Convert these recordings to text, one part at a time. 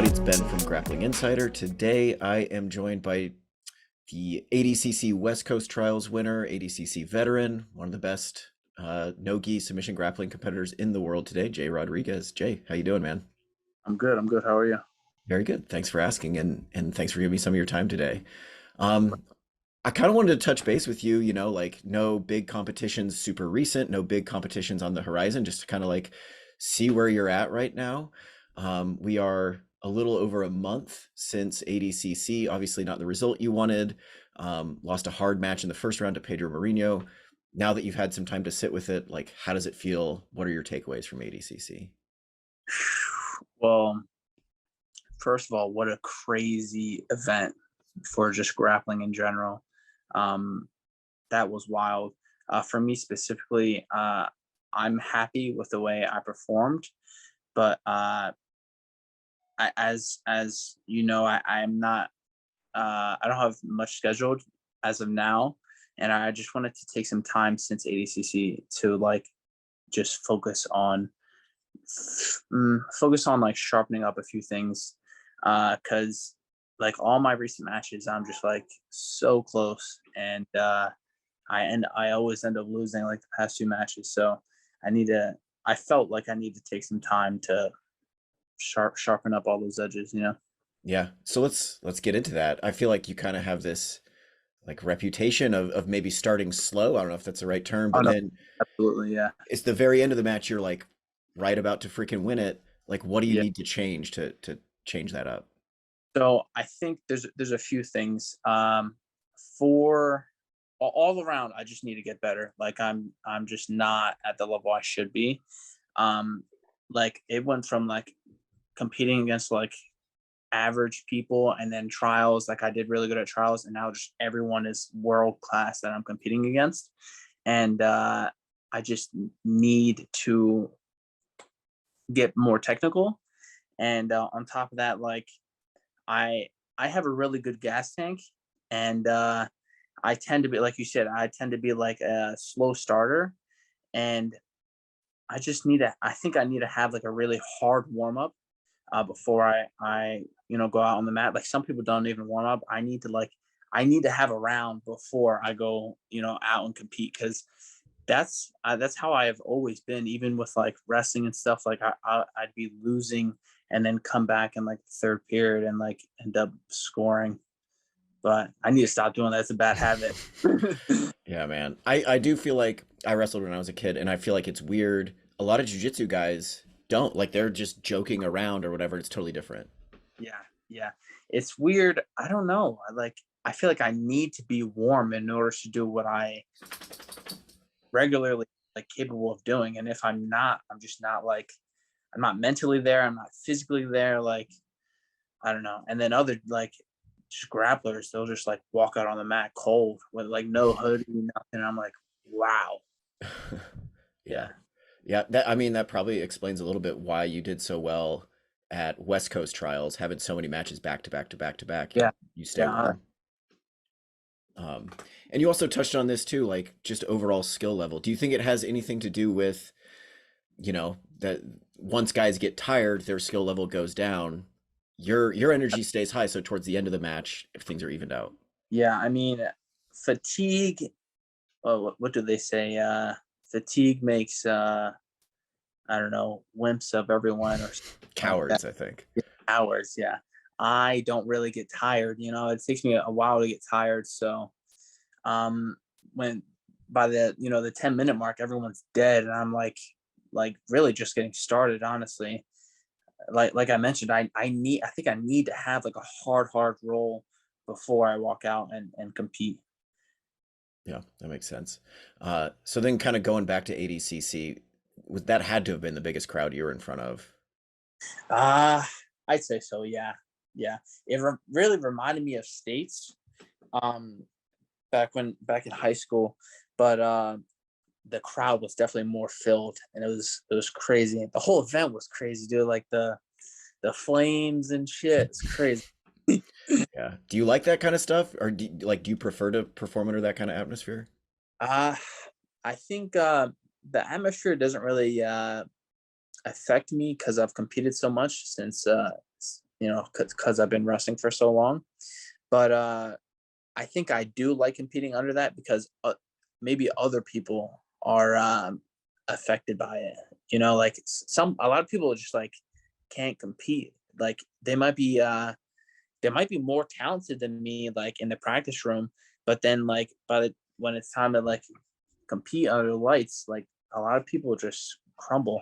It's Ben from Grappling Insider. Today I am joined by the ADCC West Coast Trials winner, ADCC veteran, one of the best no-gi submission grappling competitors in the world today, Jay Rodriguez. Jay, how you doing, man? I'm good. How are you? Very good. Thanks for asking, and thanks for giving me some of your time today. I kind of wanted to touch base with you, like no big competitions super recent, no big competitions on the horizon, just to kind of like see where you're at right now. We are a little over a month since ADCC, obviously not the result you wanted. Lost a hard match in the first round to Pedro Mourinho. Now that you've had some time to sit with it, like, how does it feel? What are your takeaways from ADCC? Well, first of all, what a crazy event for just grappling in general. That was wild. For me specifically, I'm happy with the way I performed, but as you know, I'm not. I don't have much scheduled as of now, and I just wanted to take some time since ADCC to like just focus on like sharpening up a few things, because like all my recent matches, I'm just like so close, and I always end up losing like the past two matches. So I felt like I need to take some time to sharpen up all those edges, Yeah. So let's get into that. I feel like you kind of have this like reputation of maybe starting slow. I don't know if that's the right term, Oh but no, then absolutely, yeah. it's the very end of the match. You're like right about to freaking win it. Like, what do you Yeah. need to change to change that up? So I think there's a few things. For all around, I just need to get better. Like I'm just not at the level I should be. Like it went from like competing against like average people, and then trials, like I did really good at trials, and now just everyone is world class that I'm competing against. And I just need to get more technical. And on top of that, like I have a really good gas tank, and I tend to be, like you said, I tend to be like a slow starter, and I think I need to have like a really hard warm up before I go out on the mat. Like some people don't even warm up. I need to have a round before I go out and compete, because that's how I have always been, even with like wrestling and stuff. Like I'd be losing and then come back in like the third period and like end up scoring. But I need to stop doing that. It's a bad habit. Yeah, man. I do feel like I wrestled when I was a kid, and I feel like it's weird. A lot of jiu-jitsu guys don't, like, they're just joking around or whatever. It's totally different. Yeah. It's weird. I don't know. I feel like I need to be warm in order to do what I regularly like capable of doing. And if I'm not, I'm just not like, I'm not mentally there. I'm not physically there. Like, I don't know. And then other like just grapplers, they'll just like walk out on the mat cold with like no hoodie, nothing. I'm like, wow. Yeah. Yeah, that probably explains a little bit why you did so well at West Coast Trials, having so many matches back to back to back to back. Yeah. You stay Yeah. warm. And you also touched on this too, like just overall skill level. Do you think it has anything to do with, that once guys get tired, their skill level goes down, your energy stays high, so towards the end of the match, if things are evened out? Yeah. I mean, fatigue. Well, what do they say? Fatigue makes I don't know, wimps of everyone or Cowards, I think. hours. Yeah. I don't really get tired. It takes me a while to get tired. So when by the 10-minute mark, everyone's dead. And I'm like really just getting started, honestly. Like I mentioned, I think I need to have like a hard roll before I walk out and compete. Yeah, that makes sense. So then kind of going back to ADCC, that had to have been the biggest crowd you were in front of. I'd say so. Yeah. It really reminded me of States, back in high school, but the crowd was definitely more filled, and it was crazy. The whole event was crazy, dude. Like the flames and shit. It's crazy. Yeah, Yeah. Do you like that kind of stuff, or do you prefer to perform under that kind of atmosphere? Uh, I think the atmosphere doesn't really affect me because I've competed so much since because I've been wrestling for so long. But I think I do like competing under that because maybe other people are affected by it. Like a lot of people just like can't compete. Like they might be more talented than me, like in the practice room, but then like when it's time to like compete under the lights, like a lot of people just crumble.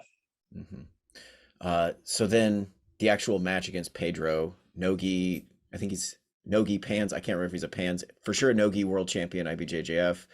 Hmm. So then the actual match against Pedro Nogi, I think he's Nogi Pans. I can't remember if he's a Pans. For sure, Nogi world champion, IBJJF.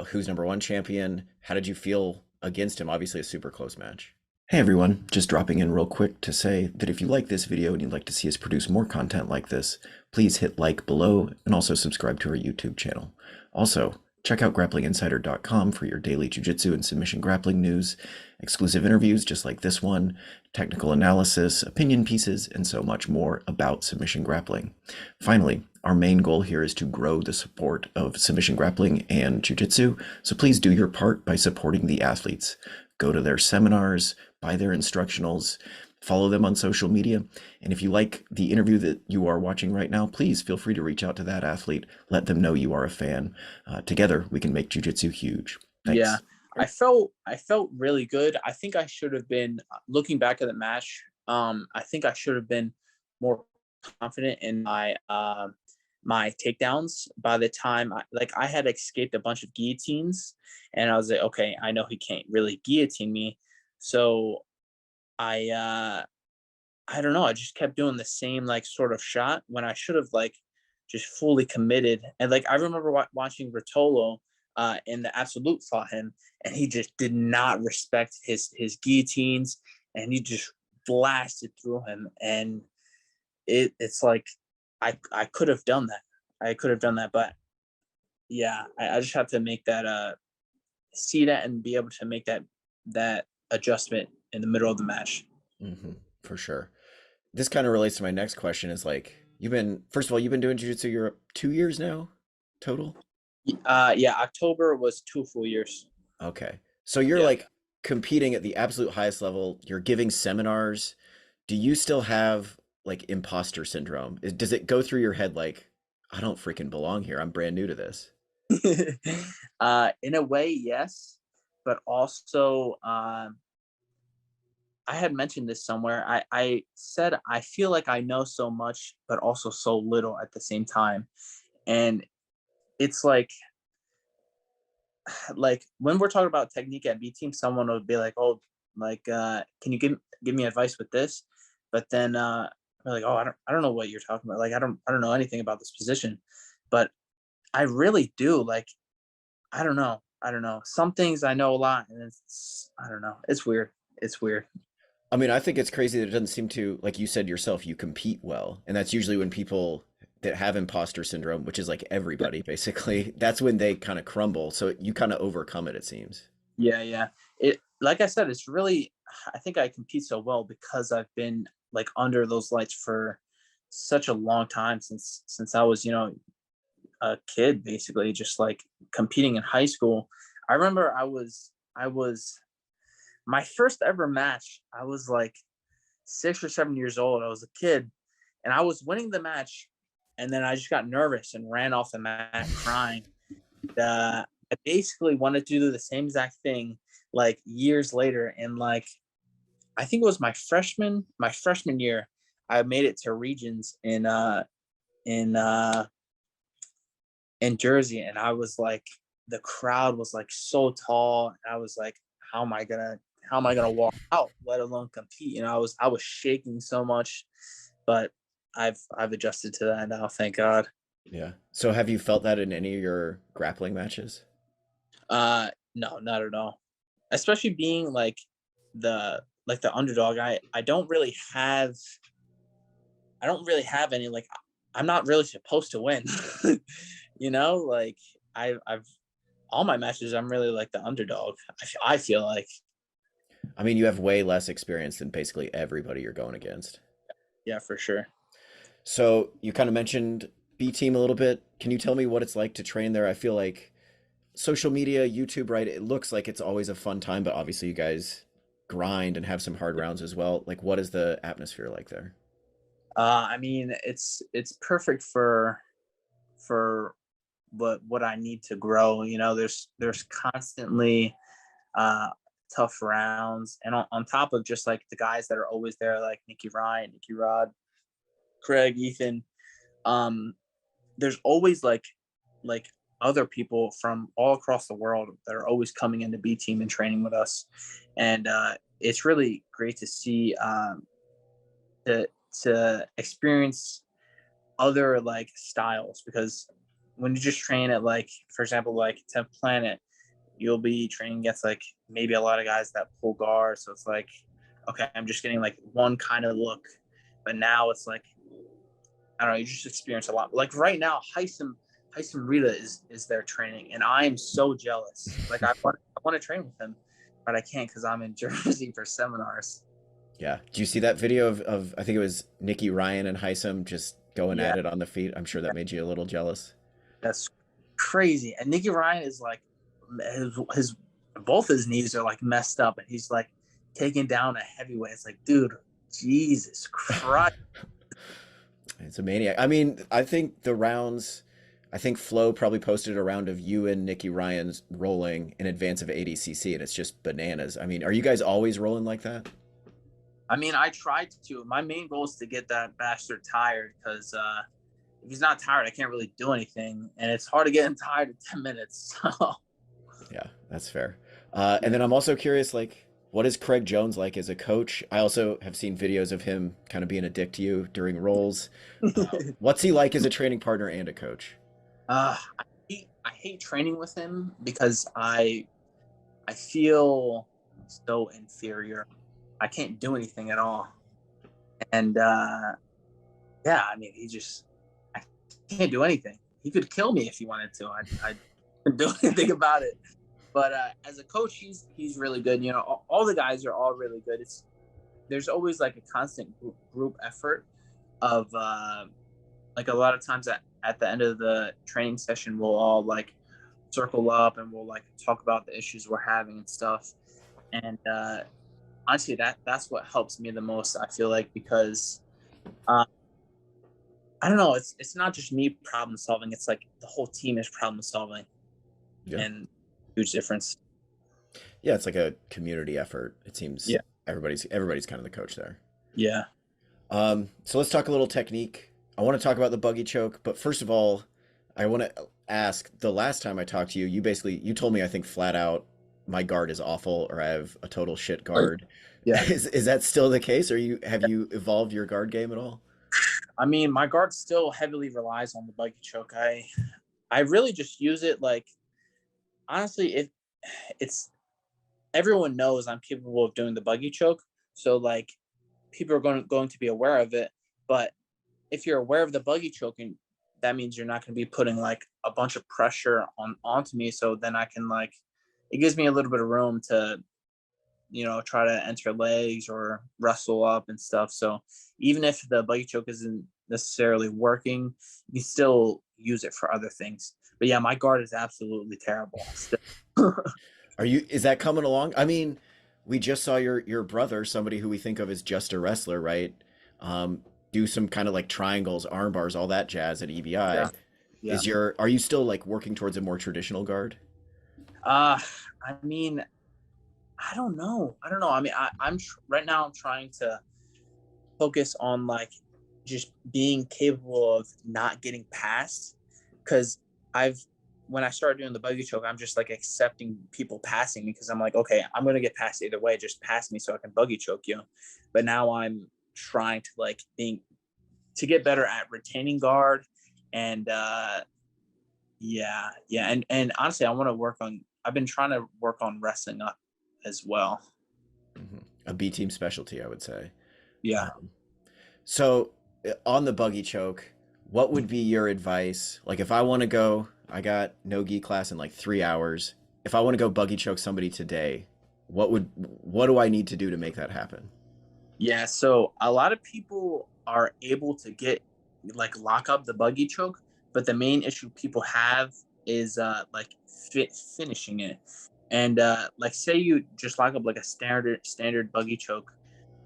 Who's number one champion? How did you feel against him? Obviously, a super close match. Hey everyone, just dropping in real quick to say that if you like this video and you'd like to see us produce more content like this, please hit like below and also subscribe to our YouTube channel. Also, check out grapplinginsider.com for your daily jiu-jitsu and submission grappling news, exclusive interviews just like this one, technical analysis, opinion pieces, and so much more about submission grappling. Finally, our main goal here is to grow the support of submission grappling and jiu-jitsu, so please do your part by supporting the athletes. Go to their seminars, buy their instructionals, follow them on social media, and if you like the interview that you are watching right now, please feel free to reach out to that athlete. Let them know you are a fan. Together, we can make jiu-jitsu huge. Yeah, Thanks. I felt really good. I think I should have been looking back at the match. I think I should have been more confident in my takedowns. By the time I had escaped a bunch of guillotines, and I was like, okay, I know he can't really guillotine me, so I don't know. I just kept doing the same like sort of shot when I should have like just fully committed. And like I remember watching Rotolo in the Absolute fought him, and he just did not respect his guillotines, and he just blasted through him. And it's like I could have done that. I could have done that, but yeah, I just have to make that see that and be able to make that adjustment in the middle of the match. Hmm. For sure. This kind of relates to my next question is like, first of all, you've been doing jiu-jitsu Europe 2 years now total? Yeah, October was 2 full years. Okay. So you're Yeah. like competing at the absolute highest level, you're giving seminars. Do you still have like imposter syndrome? Does it go through your head like, I don't freaking belong here. I'm brand new to this. In a way, yes, but also I had mentioned this somewhere. I said I feel like I know so much, but also so little at the same time, and it's like when we're talking about technique at B team, someone would be like, "Oh, like can you give me advice with this?" But then we're like, "Oh, I don't know what you're talking about. Like I don't know anything about this position," but I really do. Like I don't know. I don't know. Some things I know a lot, and I don't know. It's weird. It's weird. I mean, I think it's crazy that it doesn't seem to, like you said yourself, you compete well. And that's usually when people that have imposter syndrome, which is like everybody basically, that's when they kind of crumble. So you kind of overcome it, it seems. Yeah, yeah. It like I said, it's really I think I compete so well because I've been like under those lights for such a long time since I was, a kid basically, just like competing in high school. I remember I was my first ever match, I was like 6 or 7 years old. I was a kid and I was winning the match, and then I just got nervous and ran off the mat crying. I basically wanted to do the same exact thing like years later, and like I think it was my freshman year. I made it to regions in in Jersey, and I was like, the crowd was like so tall, and I was like, how am I gonna walk out, let alone compete? I was shaking so much, but I've adjusted to that now, thank God. Yeah. So have you felt that in any of your grappling matches? No, not at all. Especially being the underdog. I don't really have any like I'm not really supposed to win. Like I've all my matches I'm really like the underdog. I feel like I mean, you have way less experience than basically everybody you're going against. yeah, for sure. So you kind of mentioned B team a little bit. Can you tell me what it's like to train there? I feel like social media, YouTube, right? It looks like it's always a fun time, but obviously you guys grind and have some hard rounds as well. Like, what is the atmosphere like there? I mean, it's perfect for what I need to grow. You know, there's constantly uh tough rounds, and on top of just like the guys that are always there, like Nicky Ryan, Nicky Rod, Craig, Ethan. Um, there's always like other people from all across the world that are always coming into B team and training with us, and it's really great to see to to experience other like styles, because when you just train at, like, for example, like 10th Planet, you'll be training against like maybe a lot of guys that pull guard, so it's like, okay, I'm just getting like one kind of look, but now it's like, I don't know, you just experience a lot. Like right now, Heisem Rita is there training, and I am so jealous. Like I want to train with him, but I can't because I'm in Jersey for seminars. Yeah. Do you see that video of I think it was Nicky Ryan and Heisem just going Yeah, at it on the feet? I'm sure that made you a little jealous. that's crazy. And Nicky Ryan is like, his both his knees are like messed up, and he's like taking down a heavyweight. It's like, dude, Jesus Christ. It's a maniac. I mean, I think the rounds, I think Flo probably posted a round of you and Nicky Ryan's rolling in advance of ADCC, and it's just bananas. I mean, are you guys always rolling like that? I mean, I tried to. My main goal is to get that bastard tired, because if he's not tired, I can't really do anything, and it's hard to get him tired in 10 minutes. So Yeah, that's fair. And yeah. then I'm also curious, like, what is Craig Jones like as a coach? I also have seen videos of him kind of being a dick to you during rolls. What's he like as a training partner and a coach? I hate training with him because I feel so inferior. I can't do anything at all, and yeah, I mean, I can't do anything. He could kill me if he wanted to. I couldn't do anything about it. But as a coach, he's really good. You know, all the guys are all really good. There's always like a constant group effort of like a lot of times at the end of the training session, we'll all like circle up and we'll like talk about the issues we're having and stuff. And honestly, that's what helps me the most. I feel like, because uh, I don't know, it's not just me problem solving. It's like the whole team is problem solving, Yeah. and huge difference. Yeah, it's like a community effort. It seems Yeah, everybody's kind of the coach there. yeah. So let's talk a little technique. I want to talk about the buggy choke, but first of all, I want to ask, the last time I talked to you, you told me, I think flat out, my guard is awful or I have a total shit guard. Yeah. Is that still the case, or have you evolved your guard game at all? I mean, my guard still heavily relies on the buggy choke. I really just use it like, honestly, it's everyone knows I'm capable of doing the buggy choke. So like people are going to be aware of it. But if you're aware of the buggy choking, that means you're not going to be putting like a bunch of pressure onto me. So then I can like, it gives me a little bit of room to, try to enter legs or wrestle up and stuff. So even if the buggy choke isn't necessarily working, you still use it for other things. But yeah, my guard is absolutely terrible still. Is that coming along? I mean, we just saw your brother, somebody who we think of as just a wrestler, right? Um, do some kind of like triangles, arm bars, all that jazz at Yeah, EBI. yeah. Are you still like working towards a more traditional guard? Uh, I mean, I don't know. I don't know. I mean, right now I'm trying to focus on like just being capable of not getting passed, because I've when I started doing the buggy choke, I'm just like accepting people passing me, because I'm like, okay, I'm gonna get passed either way. Just pass me so I can buggy choke you. But now I'm trying to like to get better at retaining guard, and yeah, and honestly, I want to work on. I've been trying to work on wrestling up as well. A B team specialty, I would say. Yeah. Um, so on the buggy choke, what would be your advice? Like if I want to go, I got no gi class in like 3 hours. If I want to go buggy choke somebody today, what do I need to do to make that happen? Yeah, so a lot of people are able to get like lock up the buggy choke, but the main issue people have is like finishing it. And like say you just lock up like a standard buggy choke.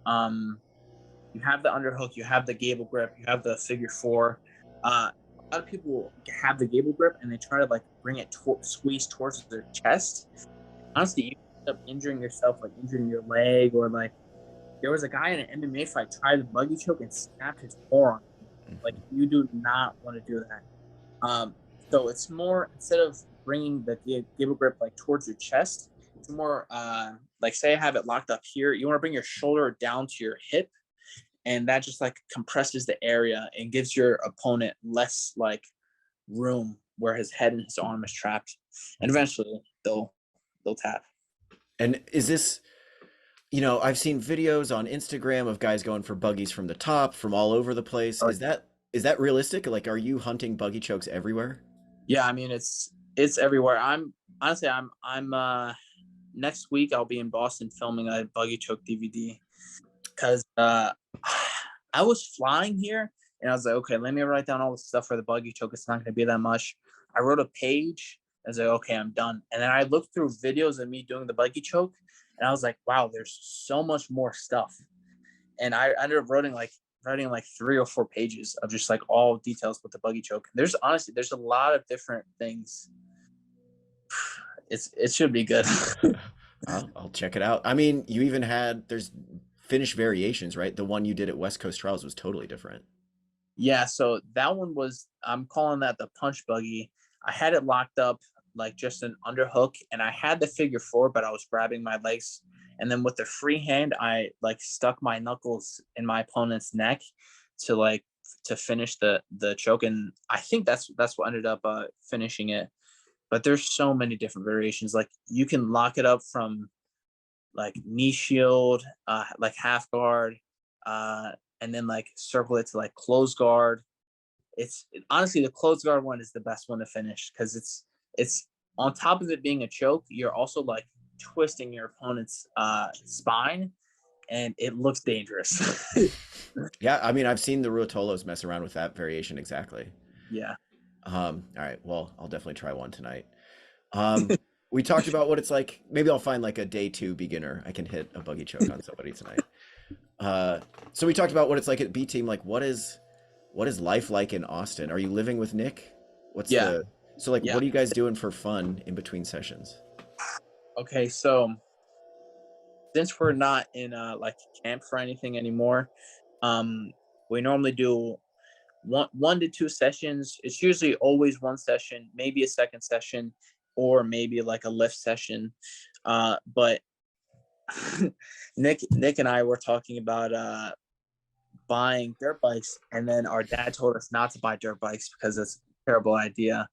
Um, you have the underhook, you have the gable grip, you have the figure four. A lot of people have the gable grip and they try to like bring it squeeze towards their chest. Honestly, you end up injuring yourself, like injuring your leg, or like there was a guy in an MMA fight tried the buggy choke and snapped his forearm. Like you do not want to do that. So it's more, instead of bringing the gable grip like towards your chest, it's more like say I have it locked up here. You want to bring your shoulder down to your hip, and that just like compresses the area and gives your opponent less like room where his head and his arm is trapped, and eventually they'll tap. And is this, I've seen videos on Instagram of guys going for buggies from the top, from all over the place. Is that realistic? Like, are you hunting buggy chokes everywhere? Yeah, I mean it's everywhere. I'm honestly I'm next week I'll be in Boston filming a buggy choke DVD because I was flying here and I was like, okay, let me write down all the stuff for the buggy choke. It's not going to be that much. I wrote a page. I was like, okay, I'm done. And then I looked through videos of me doing the buggy choke, and I was like, wow, there's so much more stuff. And I ended up writing like 3 or 4 pages of just like all details with the buggy choke. There's a lot of different things. It should be good. I'll check it out. I mean, there's Finnish variations, right? The one you did at West Coast Trials was totally different. Yeah, so that one was, I'm calling that the punch buggy. I had it locked up like just an underhook, and I had the figure four, but I was grabbing my legs. And then with the free hand, I like stuck my knuckles in my opponent's neck to finish the choke. And I think that's what ended up finishing it. But there's so many different variations. Like you can lock it up from like knee shield, like half guard, and then like circle it to like close guard. Honestly, the close guard one is the best one to finish because it's on top of it being a choke, you're also like twisting your opponent's spine, and it looks dangerous. Yeah, I mean, I've seen the Ruotolos mess around with that variation exactly. Yeah. All right, well, I'll definitely try one tonight. Um, we talked about what it's like. Maybe I'll find like a day two beginner. I can hit a buggy choke on somebody tonight. Uh, so we talked about what it's like at B Team. Like, what is life like in Austin? Are you living with Nick? What's Yeah. the so like? Yeah. What are you guys doing for fun in between sessions? Okay, so since we're not in like camp for anything anymore, um, we normally do 1 to 2 sessions. It's usually always one session, maybe a second session, or maybe like a lift session. But Nick and I were talking about buying dirt bikes, and then our dad told us not to buy dirt bikes because it's a terrible idea.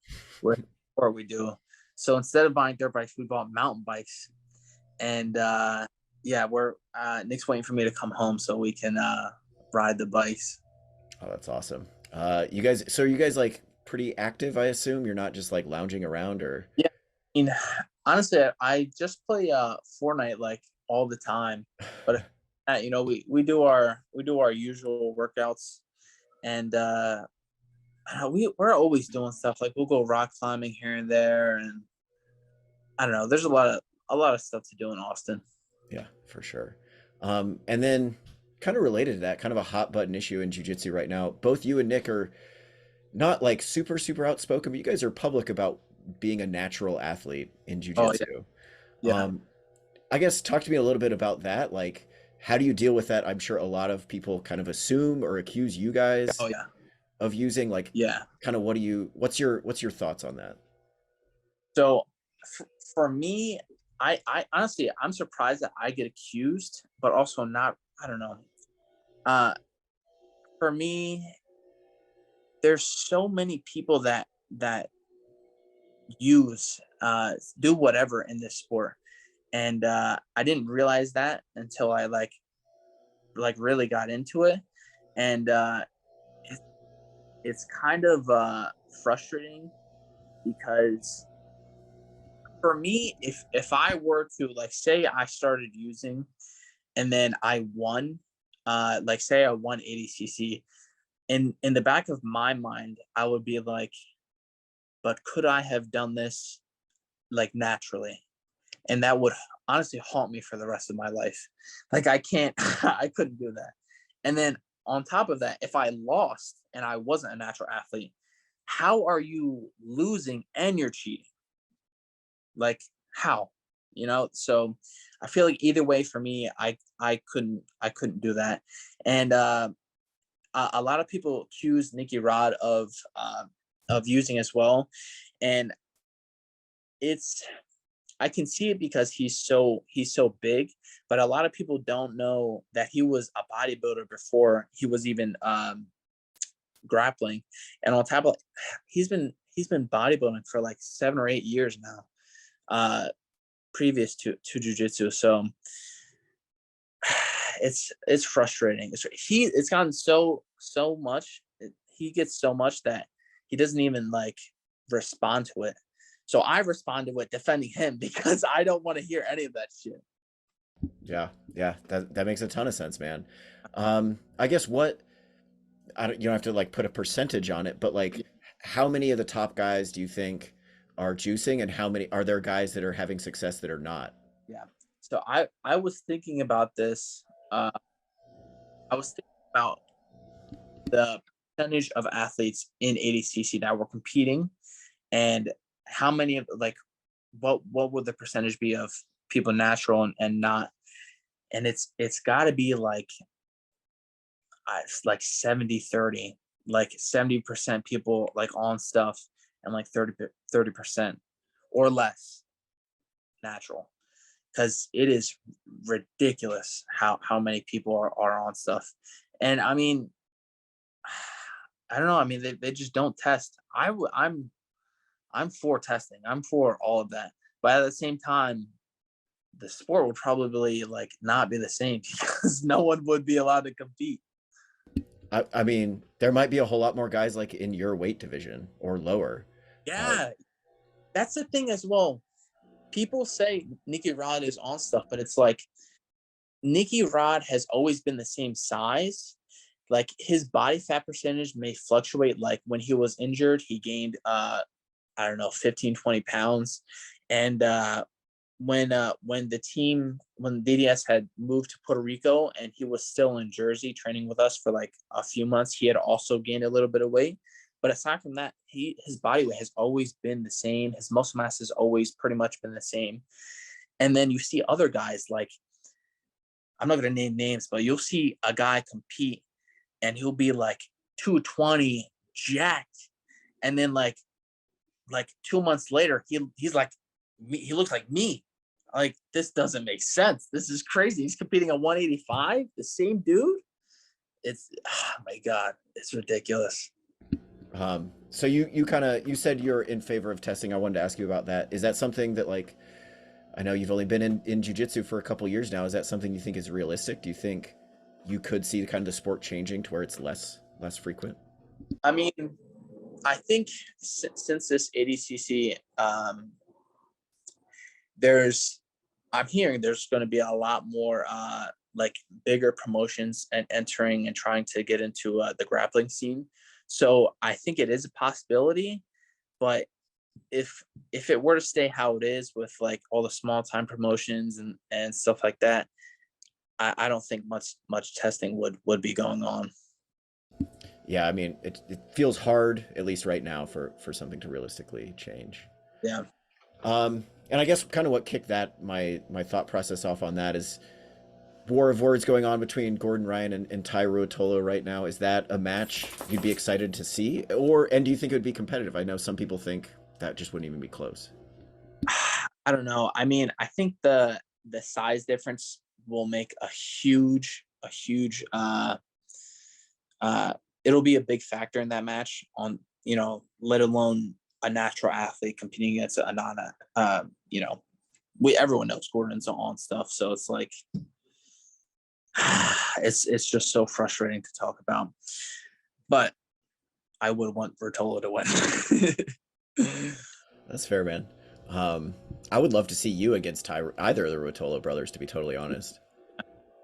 Or we do. So instead of buying dirt bikes, we bought mountain bikes. And yeah, we're Nick's waiting for me to come home so we can ride the bikes. Oh, that's awesome. So are you guys like pretty active? I assume you're not just like lounging around or. Yeah, I mean, honestly, I just play Fortnite like all the time. But we do our usual workouts, and we're always doing stuff. Like we'll go rock climbing here and there, and I don't know. There's a lot of stuff to do in Austin. Yeah, for sure. And then kind of related to that, kind of a hot button issue in jiu-jitsu right now. Both you and Nick are not like super, super outspoken, but you guys are public about being a natural athlete in Oh yeah, jiu-jitsu. yeah. Um, I guess talk to me a little bit about that. Like, how do you deal with that? I'm sure a lot of people kind of assume or accuse you Oh guys yeah, of using like yeah. kind of what's your thoughts on that? So for me, I honestly I'm surprised that I get accused, but also not. I don't know. Uh, for me, there's so many people that use do whatever in this sport, and I didn't realize that until I like really got into it, and it, it's kind of frustrating because for me, if I were to like say I started using and then I won, like say I won ADCC, in the back of my mind, I would be like, but could I have done this like naturally? And that would honestly haunt me for the rest of my life. Like I can't, I couldn't do that. And then on top of that, if I lost and I wasn't a natural athlete, how are you losing and you're cheating? Like how? You know, so I feel like either way for me, I couldn't do that. And a lot of people accuse Nicky Rod of using as well, and it's I can see it because he's so big, but a lot of people don't know that he was a bodybuilder before he was even grappling, and on top of he's been bodybuilding for like 7 or 8 years now, previous to jujitsu. So it's frustrating. It's gotten so much. He gets so much that he doesn't even like respond to it. So I responded with defending him because I don't want to hear any of that shit. Yeah, yeah, that makes a ton of sense, man. I guess what I don't, you don't have to like put a percentage on it, but like how many of the top guys do you think are juicing, and how many are there guys that are having success that are not? Yeah. So I was thinking about this. Uh, I was thinking about the percentage of athletes in ADCC that were competing, and how many of like what would the percentage be of people natural and not? And it's got to be like 70-30, like 70% people like on stuff, and like 30% or less natural, because it is ridiculous how many people are on stuff. And I mean, I don't know, I mean they just don't test. I'm for testing, I'm for all of that, but at the same time the sport would probably like not be the same because no one would be allowed to compete. I mean, there might be a whole lot more guys like in your weight division or lower. Uh, Yeah, that's the thing as well. People say Nicky Rod is on stuff, but it's like Nicky Rod has always been the same size. Like his body fat percentage may fluctuate. Like when he was injured, he gained I don't know, 15-20 pounds. And when DDS had moved to Puerto Rico and he was still in Jersey training with us for like a few months, he had also gained a little bit of weight. But aside from that, his body weight has always been the same. His muscle mass has always pretty much been the same. And then you see other guys like, I'm not gonna name names, but you'll see a guy compete and he'll be like 220 jacked, and then like 2 months later he's like me, he looks like me. Like this doesn't make sense. This is crazy. He's competing at 185, the same dude. It's oh my god, it's ridiculous. so you kind of you said you're in favor of testing. I wanted to ask you about that. Is that something that like I know you've only been in jiu-jitsu for a couple years now. Is that something you think is realistic? Do you think you could see kind of the sport changing to where it's less frequent? I mean, I think since this ADCC, there's I'm hearing there's going to be a lot more like bigger promotions and entering and trying to get into the grappling scene. So I think it is a possibility, but if it were to stay how it is with like all the small time promotions and stuff like that, I don't think much testing would be going on. Yeah, I mean, it feels hard, at least right now, for something to realistically change. Yeah. And I guess kind of what kicked that my thought process off on that is war of words going on between Gordon Ryan and Tai Ruotolo right now. Is that a match you'd be excited to see, and do you think it would be competitive? I know some people think that just wouldn't even be close. I don't know. I mean, I think the size difference will make a huge it'll be a big factor in that match on, let alone a natural athlete competing against a non everyone knows Gordon's on stuff, so it's like it's just so frustrating to talk about. But I would want Bertolo to win. That's fair, man. I would love to see you against either of the Ruotolo brothers, to be totally honest.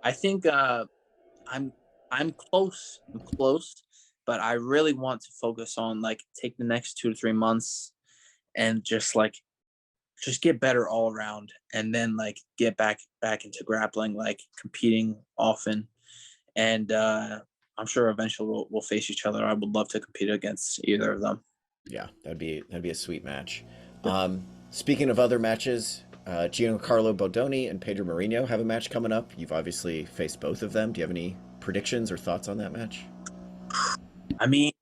I think I'm I'm close. I'm close. but I really want to focus on like take the next 2 to 3 months and just get better all around, and then like get back into grappling, like competing often. And I'm sure eventually we'll face each other. I would love to compete against either of them. Yeah, that'd be a sweet match. Speaking of other matches, Giancarlo Bodoni and Pedro Mourinho have a match coming up. You've obviously faced both of them. Do you have any predictions or thoughts on that match? I mean,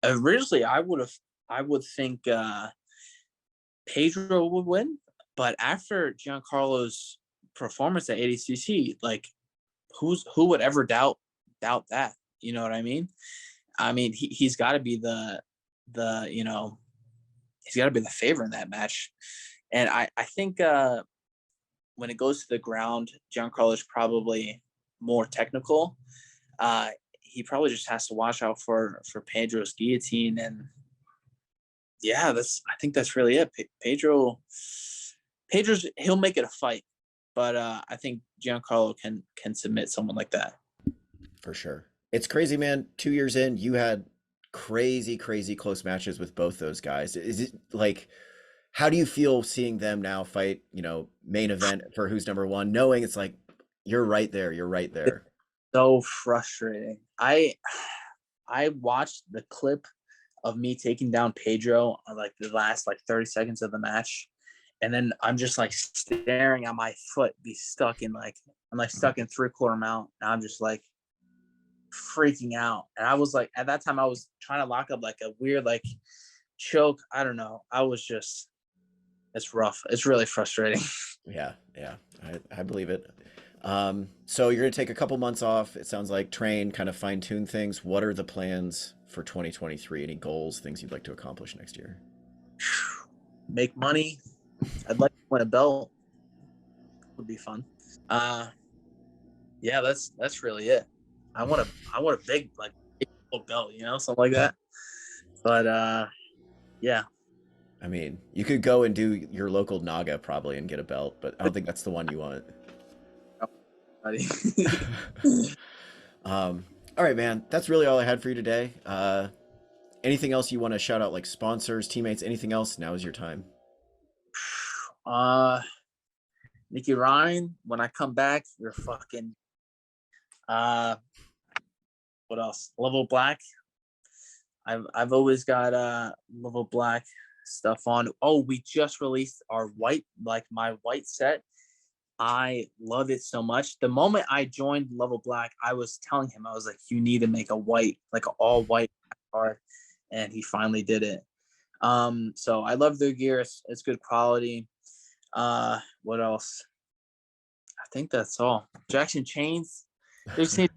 originally I would think Pedro would win, but after Giancarlo's performance at ADCC, like who would ever doubt that? You know what I mean? I mean, he's got to be the he's got to be the favorite in that match. And I think when it goes to the ground, Giancarlo is probably more technical. He probably just has to watch out for Pedro's guillotine. And yeah, I think that's really it. Pedro's he'll make it a fight, but I think Giancarlo can submit someone like that. For sure. It's crazy, man. 2 years in, you had crazy close matches with both those guys. Is it like, how do you feel seeing them now fight, main event for who's number one, knowing it's like you're right there. It's so frustrating. I watched the clip of me taking down Pedro on like the last like 30 seconds of the match, and then I'm just like staring at my foot be stuck in like I'm like stuck in 3/4 mount, and I'm just like freaking out. And I was like, at that time I was trying to lock up like a weird like choke. I don't know. It's rough. It's really frustrating. Yeah. I believe it. So you're gonna take a couple months off. It sounds like train, kind of fine tune things. What are the plans for 2023? Any goals, things you'd like to accomplish next year? Make money. I'd like to win a belt. Would be fun. Yeah, that's really it. I want a big like big belt, something like that. But yeah. I mean, you could go and do your local Naga probably and get a belt, but I don't think that's the one you want. All right, man. That's really all I had for you today. Anything else you want to shout out, like sponsors, teammates, anything else? Now is your time. Nicky Ryan, when I come back, you're fucking what else? Level Black. I've always got Level Black stuff on. Oh, we just released our my white set. I love it so much. The moment I joined Level Black, I was telling him, I was like, you need to make a white, like an all white card. And he finally did it. So I love their gear. It's good quality. What else? I think that's all. Jackson Chains. It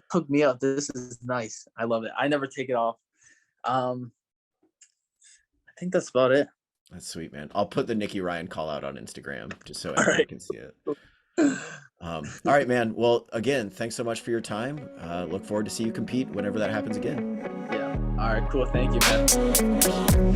hooked me up. This is nice. I love it. I never take it off. I think that's about it. That's sweet, man. I'll put the Nicky Ryan call out on Instagram just so everyone can see it. All right, man. Well, again, thanks so much for your time. Look forward to see you compete whenever that happens again. Yeah. All right, cool. Thank you, man.